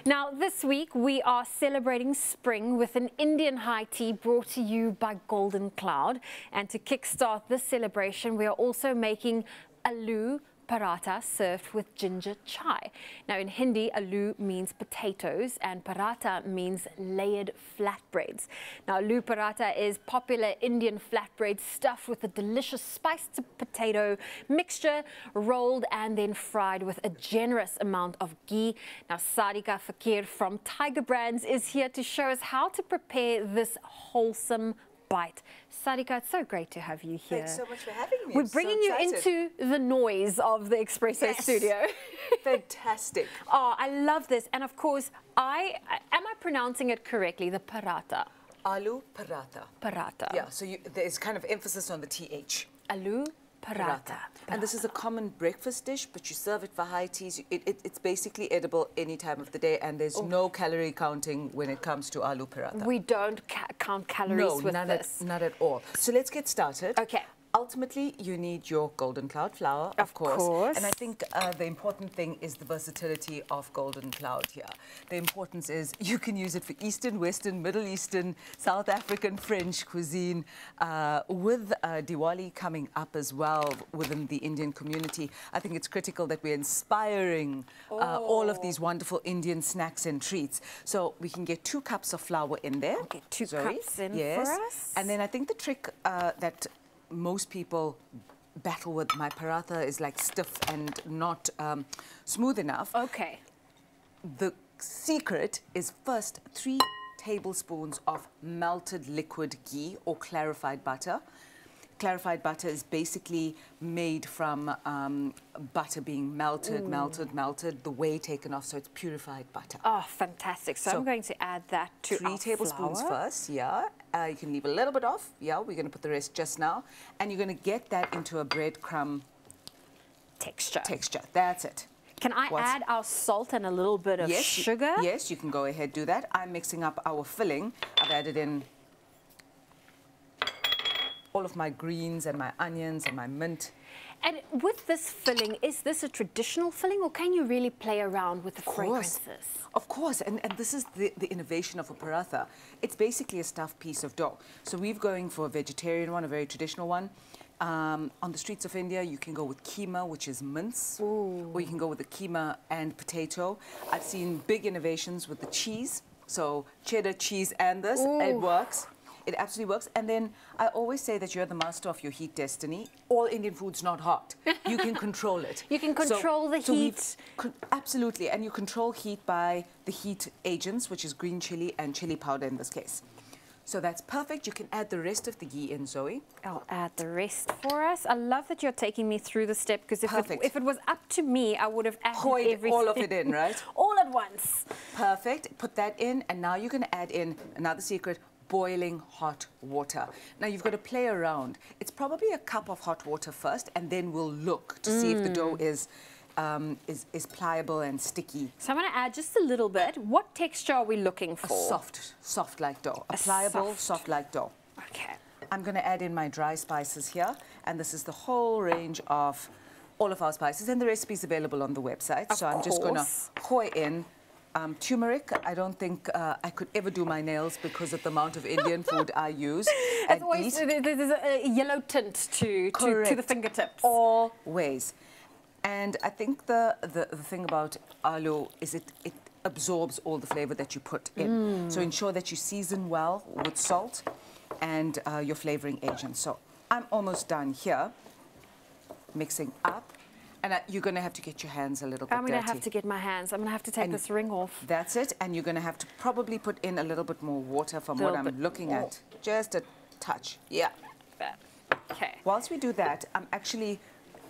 Now, this week we are celebrating spring with an Indian high tea brought to you by Golden Cloud. And to kickstart this celebration, we are also making Aloo Paratha served with ginger chai. Now, in Hindi, aloo means potatoes and paratha means layered flatbreads. Now, aloo paratha is popular Indian flatbread stuffed with a delicious spiced potato mixture, rolled and then fried with a generous amount of ghee. Now, Sadika Fakir from Tiger Brands is here to show us how to prepare this wholesome bite. Sadika, it's so great to have you here. Thanks so much for having me. We're bringing you into the noise of the Espresso studio. Fantastic. Oh, I love this. And of course, am I pronouncing it correctly? The paratha. Aloo Paratha. Paratha. Yeah, so there's kind of emphasis on the TH. Aloo Paratha. And this is a common breakfast dish, but you serve it for high teas. It's basically edible any time of the day, and there's no calorie counting when it comes to aloo paratha. We don't count calories with this. Not at all. So let's get started. Okay. Ultimately, you need your Golden Cloud flour, of course. And I think the important thing is the versatility of Golden Cloud here. The importance is you can use it for Eastern, Western, Middle Eastern, South African, French cuisine. With Diwali coming up as well within the Indian community, I think it's critical that we're inspiring all of these wonderful Indian snacks and treats. So we can get 2 cups of flour in there. Okay, 2 cups in for us. And then I think the trick that most people battle with my paratha is like stiff and not smooth enough. Okay. The secret is first 3 tablespoons of melted liquid ghee or clarified butter. Clarified butter is basically made from butter being melted, the whey taken off, so it's purified butter. Oh, fantastic. So I'm going to add that to 3 tablespoons first, yeah. You can leave a little bit off, yeah. We're going to put the rest just now. And you're going to get that into a breadcrumb texture. That's it. Can I add our salt and a little bit of sugar? Yes, you can go ahead, do that. I'm mixing up our filling. I've added in all of my greens and my onions and my mint. And with this filling, is this a traditional filling or can you really play around with the fragrances? Of course, and this is the innovation of a paratha. It's basically a stuffed piece of dough. So we're going for a vegetarian one, a very traditional one. On the streets of India, you can go with keema, which is mince, or you can go with the keema and potato. I've seen big innovations with the cheese, so cheddar cheese and this, it works. It absolutely works. And then I always say that you're the master of your heat destiny. All Indian food's not hot. You can control it. You can control the heat. Absolutely. And you control heat by the heat agents, which is green chili and chili powder in this case. So that's perfect. You can add the rest of the ghee in, Zoe. I'll add the rest for us. I love that you're taking me through the step, because if it was up to me, I would have added everything. All of it in, right? All at once. Perfect. Put that in, and now you're going to add in another secret, boiling hot water. Now you've got to play around. It's probably a cup of hot water first, and then we'll look to see if the dough is pliable and sticky. So I'm going to add just a little bit. What texture are we looking for? A soft like dough. A pliable, soft like dough. Okay. I'm going to add in my dry spices here, and this is the whole range of all of our spices, and the recipe is available on the website. So I'm just going to pour in turmeric. I don't think I could ever do my nails because of the amount of Indian food I use. There's a yellow tint to the fingertips. Always. And I think the thing about aloo is it absorbs all the flavor that you put in. So ensure that you season well with salt and your flavoring agents. So I'm almost done here, mixing up. And you're going to have to get your hands a little bit dirty. I'm going to have to get my hands. I'm going to have to take this ring off. That's it. And you're going to have to probably put in a little bit more water from what I'm looking at. Just a touch. Yeah. Okay. Whilst we do that, I'm actually,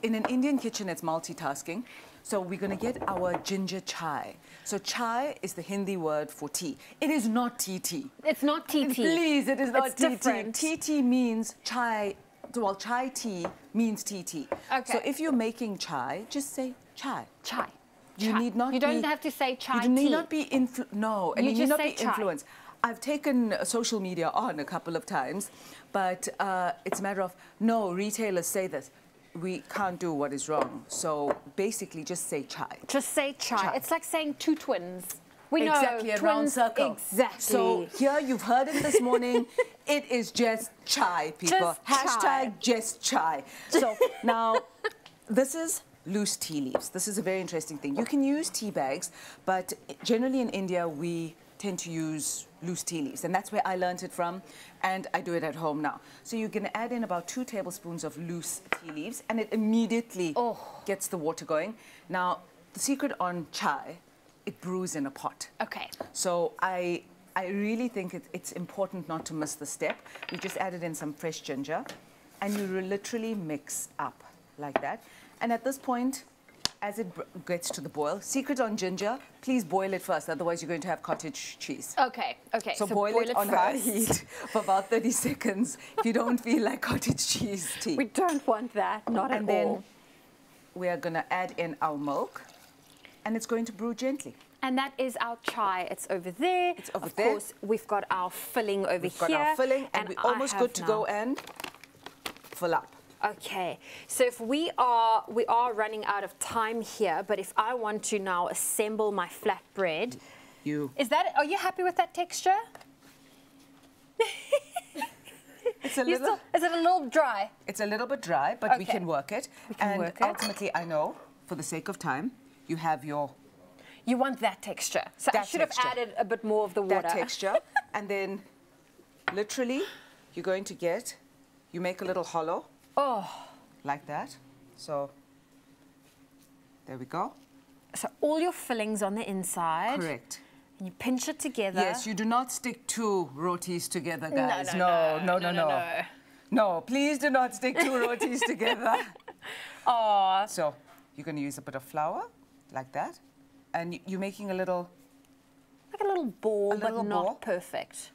in an Indian kitchen, it's multitasking. So we're going to get our ginger chai. So chai is the Hindi word for tea. It is not tea tea. It's not tea tea. Please, it is not tea different. tea. Tea tea means chai. Well, chai tea means tea tea. Okay. So if you're making chai, just say chai. Chai. You need not. You don't have to say chai tea. You need not be no. You need not be chai. Influenced. I've taken social media on a couple of times, but it's a matter of no. Retailers say this. We can't do what is wrong. So basically, just say chai. Just say chai. It's like saying 2 twins. We know. Exactly, a round circle. Exactly. So here you've heard it this morning. It is just chai, people. Just Hashtag chai. just chai. So now, this is loose tea leaves. This is a very interesting thing. You can use tea bags, but generally in India, we tend to use loose tea leaves, and that's where I learned it from, and I do it at home now. So you're going to add in about 2 tablespoons of loose tea leaves, and it immediately gets the water going. Now, the secret on chai, it brews in a pot. Okay. So I really think it's important not to miss the step. You just added in some fresh ginger, and you literally mix up like that. And at this point, as it gets to the boil, secret on ginger, please boil it first, otherwise you're going to have cottage cheese. Okay, okay. So boil it on high heat for about 30 seconds if you don't feel like cottage cheese tea. We don't want that, not at all. And then we are going to add in our milk, and it's going to brew gently. And that is our chai. It's over there. It's over Of there. course, we've got our filling over We've here. got our filling, and we're almost good to go and fill up. Okay, so if we are running out of time here, but if I want to now assemble my flatbread, are you happy with that texture? It's a little. Is it a little dry? It's a little bit dry, but we can work it. And ultimately, I know, for the sake of time, you have your. You want that texture. So I should have added a bit more of the water. That texture, and then, literally, you're going to get. You make a little hollow. Oh. Like that. So, there we go. So all your fillings on the inside. Correct. And you pinch it together. Yes, you do not stick 2 rotis together, guys. No. No, please do not stick 2 rotis together. Oh. So, you're going to use a bit of flour, like that. And you're making a little... Like a little ball, but not perfect.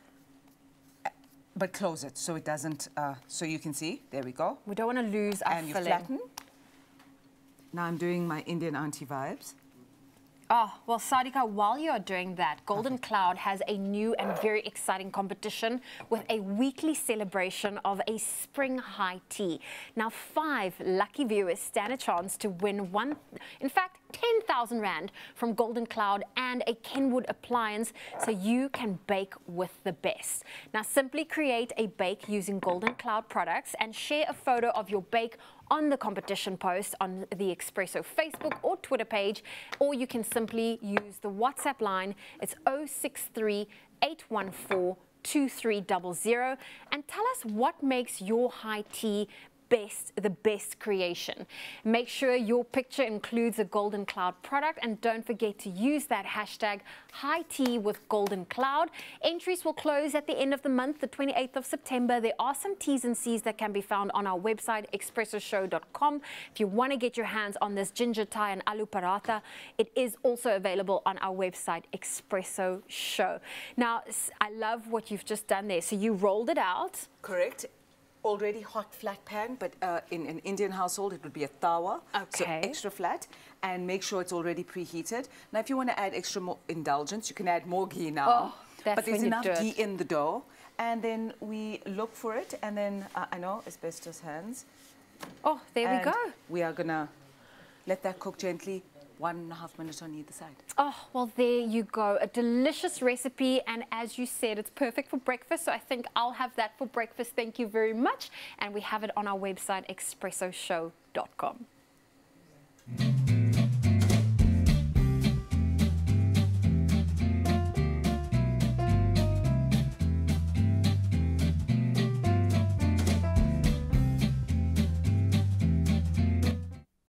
But close it so it doesn't, so you can see. There we go. We don't want to lose our filling. And you flatten. Now I'm doing my Indian auntie vibes. Oh, well, Sadika, while you're doing that, Golden Cloud has a new and very exciting competition with a weekly celebration of a spring high tea. Now, 5 lucky viewers stand a chance to win 10,000 Rand from Golden Cloud and a Kenwood appliance so you can bake with the best. Now, simply create a bake using Golden Cloud products and share a photo of your bake on the competition post on the Expresso Facebook or Twitter page, or you can simply use the WhatsApp line. It's 063 814 2300 and tell us what makes your high tea the best creation. Make sure your picture includes a Golden Cloud product, and don't forget to use that hashtag #HighTeaWithGoldenCloud. Entries will close at the end of the month, the 28th of September. There are some T's and C's that can be found on our website, expressoshow.com. If you want to get your hands on this ginger Thai and Aloo Paratha, it is also available on our website, Expresso Show. Now, I love what you've just done there. So you rolled it out. Correct. Already hot flat pan, but in an Indian household it would be a tawa, so extra flat, and make sure it's already preheated. Now if you want to add extra more indulgence, you can add more ghee now, but there's enough ghee in the dough, and then we look for it, and then I know asbestos hands. Oh, there we go. We are gonna let that cook gently. 1.5 minutes on either side. Oh, well, there you go. A delicious recipe. And as you said, it's perfect for breakfast. So I think I'll have that for breakfast. Thank you very much. And we have it on our website, expressoshow.com.